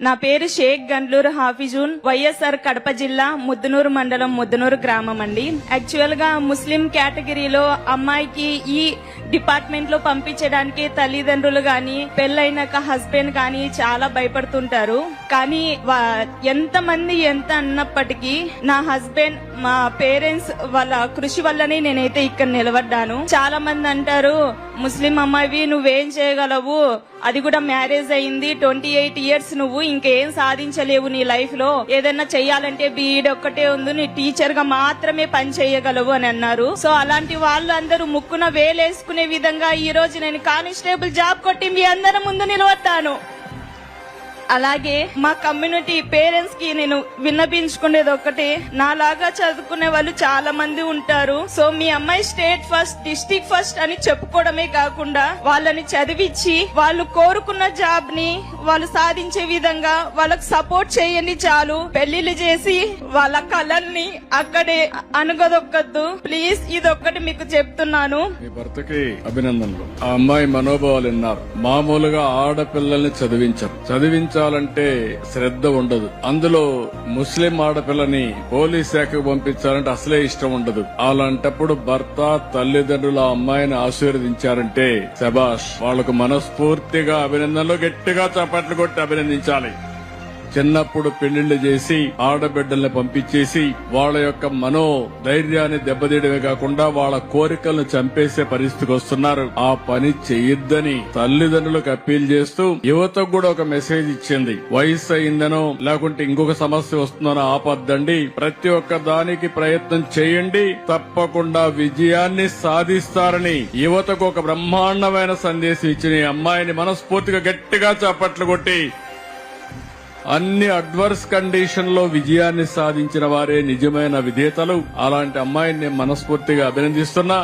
నా పేరు షేక్ గండ్లూరు హాఫిజూన్, వైఎస్ఆర్ కడప జిల్లా ముద్దునూరు మండలం ముద్దునూరు గ్రామం అండి. యాక్చువల్ గా ముస్లిం కేటగిరీలో అమ్మాయికి ఈ డిపార్ట్మెంట్ లో పంపించడానికి తల్లిదండ్రులు గాని పెళ్ళైనాక హస్బెండ్ గాని చాలా భయపడుతుంటారు. కానీ ఎంత అన్నప్పటికీ నా హస్బెండ్, మా పేరెంట్స్ వాళ్ళ కృషి వల్లనే నేనైతే ఇక్కడ నిలబడ్డాను. చాలా మంది అంటారు, ముస్లిం అమ్మాయివి నువ్వేం చేయగలవు, అది కూడా మ్యారేజ్ అయింది, 28 years, నువ్వు ఇంకేం సాధించలేవు నీ లైఫ్ లో, ఏదైనా చెయ్యాలంటే బీఈడ్ ఒక్కటే ఉంది, నీ టీచర్ గా మాత్రమే పని చేయగలవు అని అన్నారు. సో అలాంటి వాళ్ళు అందరూ ముక్కున వేలేసుకునే విధంగా ఈ రోజు నేను కానిస్టేబుల్ జాబ్ కొట్టి మీ అందరి ముందు నిలబడతాను. అలాగే మా కమ్యూనిటీ పేరెంట్స్ కి నేను విన్నపించుకునేది ఒకటే, నాలాగా చదువుకునే వాళ్ళు చాలా మంది ఉంటారు. సో మీ అమ్మాయి స్టేట్ ఫస్ట్, డిస్ట్రిక్ట్ ఫస్ట్ అని చెప్పుకోవడమే కాకుండా వాళ్ళని చదివించి వాళ్ళు కోరుకున్న జాబ్ ని వాళ్ళు సాధించే విధంగా వాళ్ళకు సపోర్ట్ చేయండి చాలు. పెళ్లిళ్ళు చేసి వాళ్ళ కళల్ని అక్కడే అనుగదొక్కద్దు ప్లీజ్. ఇదొక్కటి మీకు చెప్తున్నాను. మీ భర్తకి అభినందనలు. ఆ అమ్మాయి మనోభావాలు విన్నారు. మామూలుగా ఆడపిల్లల్ని చదివించాలంటే శ్రద్ధ ఉండదు. అందులో ముస్లిం ఆడపిల్లని పోలీస్ శాఖకు పంపించాలంటే అసలే ఇష్టం ఉండదు. అలాంటప్పుడు భర్త, తల్లిదండ్రులు ఆ అమ్మాయిని ఆశీర్వదించారంటే శబాష్, వాళ్లకు మనస్ఫూర్తిగా అభినందనలు, గట్టిగా చప్పట్లు కొట్టి అభినందించాలి. చిన్నప్పుడు పెళ్లిళ్లు చేసి ఆడబిడ్డల్ని పంపించేసి వాళ్ళ యొక్క మనో ధైర్యాన్ని దెబ్బతీయడమే కాకుండా వాళ్ళ కోరికలను చంపేసే పరిస్థితికి వస్తున్నారు. ఆ పని చేయొద్దని తల్లిదండ్రులకు అప్పీల్ చేస్తూ యువతకు కూడా ఒక మెసేజ్ ఇచ్చింది. వయసు అయిందనో లేకుంటే ఇంకొక సమస్య వస్తుందనో ఆపద్దండి, ప్రతి ఒక్క దానికి ప్రయత్నం చేయండి, తప్పకుండా విజయాన్ని సాధిస్తారని యువతకు ఒక బ్రహ్మాండమైన సందేశం ఇచ్చిన ఈ అమ్మాయిని మనస్ఫూర్తిగా గట్టిగా చప్పట్లు కొట్టి, అన్ని అడ్వర్స్ కండిషన్ లో విజయాన్ని సాధించిన వారే నిజమైన విజేతలు. అలాంటి అమ్మాయిని మనస్ఫూర్తిగా అభినందిస్తున్నా.